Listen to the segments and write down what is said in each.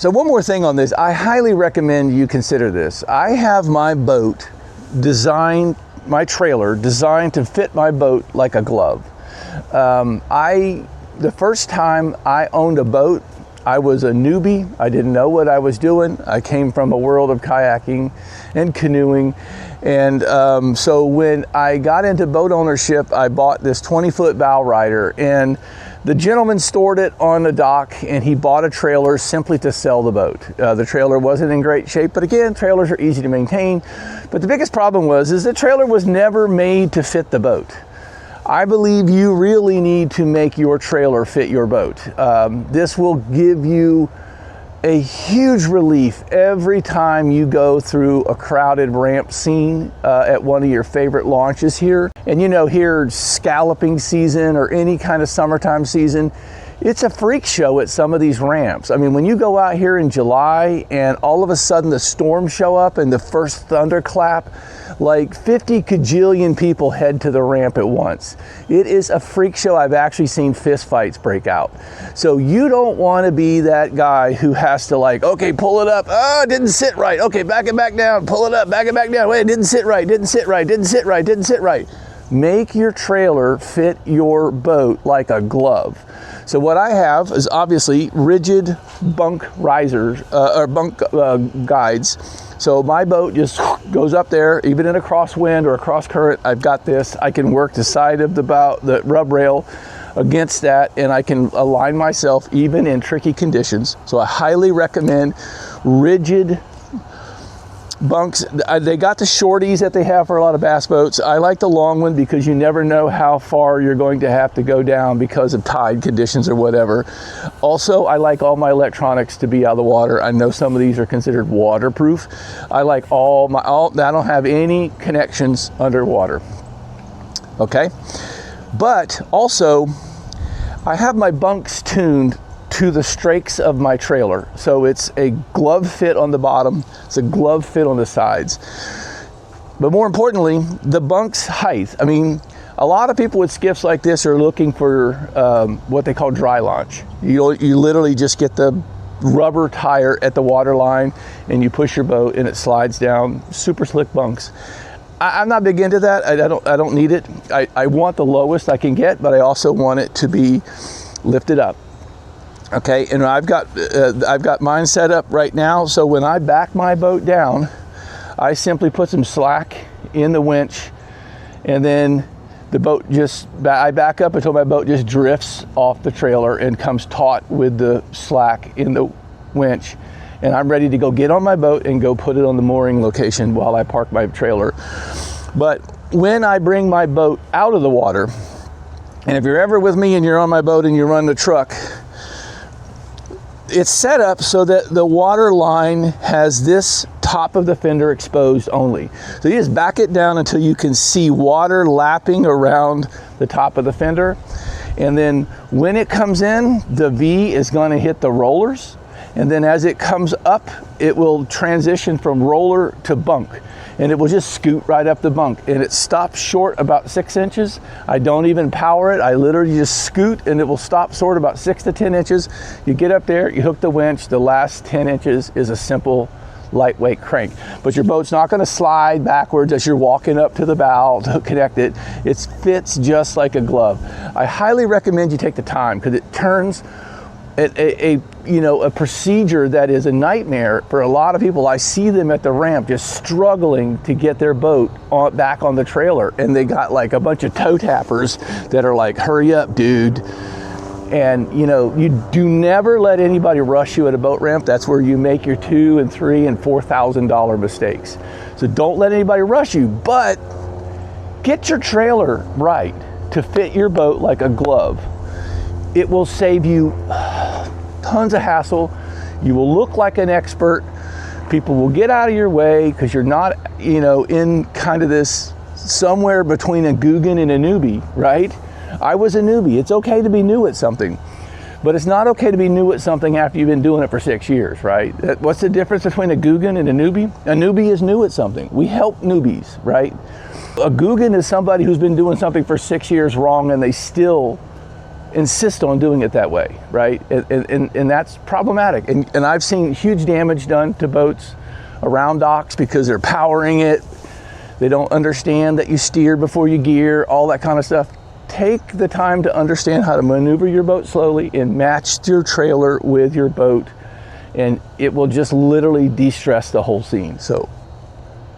So one more thing on this, I highly recommend you consider this. I have my boat designed, my trailer designed to fit my boat like a glove. The first time I owned a boat, I was a newbie. I didn't know what I was doing. I came from a world of kayaking and canoeing. And so when I got into boat ownership, I bought this 20-foot bow rider, and the gentleman stored it on the dock, and he bought a trailer simply to sell the boat. The trailer wasn't in great shape, but again, trailers are easy to maintain. But the biggest problem was the trailer was never made to fit the boat. I believe you really need to make your trailer fit your boat. This will give you a huge relief every time you go through a crowded ramp scene at one of your favorite launches here. And you know, here scalloping season or any kind of summertime season, it's a freak show at some of these ramps. I mean, when you go out here in July and all of a sudden the storms show up and the first thunderclap, like 50 kajillion people head to the ramp at once. It is a freak show. I've actually seen fist fights break out. So you don't want to be that guy who has to like, okay, pull it up. Oh, it didn't sit right. Okay, back it back down. Pull it up, back it back down. Wait, it didn't sit right, didn't sit right, didn't sit right, didn't sit right. Make your trailer fit your boat like a glove. So what I have is obviously rigid bunk risers, or bunk guides. So my boat just goes up there, even in a crosswind or a cross current. I've got this. I can work the side of the bow, the rub rail against that, and I can align myself even in tricky conditions. So I highly recommend rigid bunks. They got the shorties that they have for a lot of bass boats. I like the long one because you never know how far you're going to have to go down because of tide conditions or whatever. Also, I like all my electronics to be out of the water. I know some of these are considered waterproof. I like I don't have any connections underwater. Okay, but also I have my bunks tuned to the strakes of my trailer. So it's a glove fit on the bottom, it's a glove fit on the sides. But more importantly, the bunk's height. I mean, a lot of people with skiffs like this are looking for what they call dry launch. You literally just get the rubber tire at the water line and you push your boat and it slides down. Super slick bunks. I'm not big into that. I don't need it. I want the lowest I can get, but I also want it to be lifted up. Okay, and I've got mine set up right now, so when I back my boat down, I simply put some slack in the winch, and then the boat I back up until my boat just drifts off the trailer and comes taut with the slack in the winch, and I'm ready to go get on my boat and go put it on the mooring location while I park my trailer. But when I bring my boat out of the water, and if you're ever with me and you're on my boat and you run the truck, it's set up so that the water line has this top of the fender exposed only. So you just back it down until you can see water lapping around the top of the fender. And then when it comes in, the V is going to hit the rollers. And then as it comes up, it will transition from roller to bunk. And it will just scoot right up the bunk. And it stops short about 6 inches. I don't even power it. I literally just scoot and it will stop short about 6 to 10 inches. You get up there, you hook the winch. The last 10 inches is a simple lightweight crank. But your boat's not going to slide backwards as you're walking up to the bow to connect it. It fits just like a glove. I highly recommend you take the time because it turns a procedure that is a nightmare for a lot of people. I see them at the ramp just struggling to get their boat back on the trailer, and they got like a bunch of toe tappers that are like, hurry up, dude. And you do never let anybody rush you at a boat ramp. That's where you make your $2,000 and $3,000 and $4,000 mistakes. So don't let anybody rush you, but get your trailer right to fit your boat like a glove. It will save you tons of hassle. You will look like an expert. People will get out of your way because you're not, in kind of this somewhere between a Guggen and a newbie, right? I was a newbie. It's okay to be new at something, but it's not okay to be new at something after you've been doing it for 6 years, right? What's the difference between a Guggen and a newbie? A newbie is new at something. We help newbies, right? A Guggen is somebody who's been doing something for 6 years wrong and they still insist on doing it that way, right? And that's problematic. And I've seen huge damage done to boats around docks because they're powering it. They don't understand that you steer before you gear, all that kind of stuff. Take the time to understand how to maneuver your boat slowly and match your trailer with your boat, and it will just literally de-stress the whole scene. So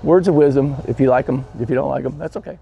words of wisdom, if you like them, if you don't like them, that's okay.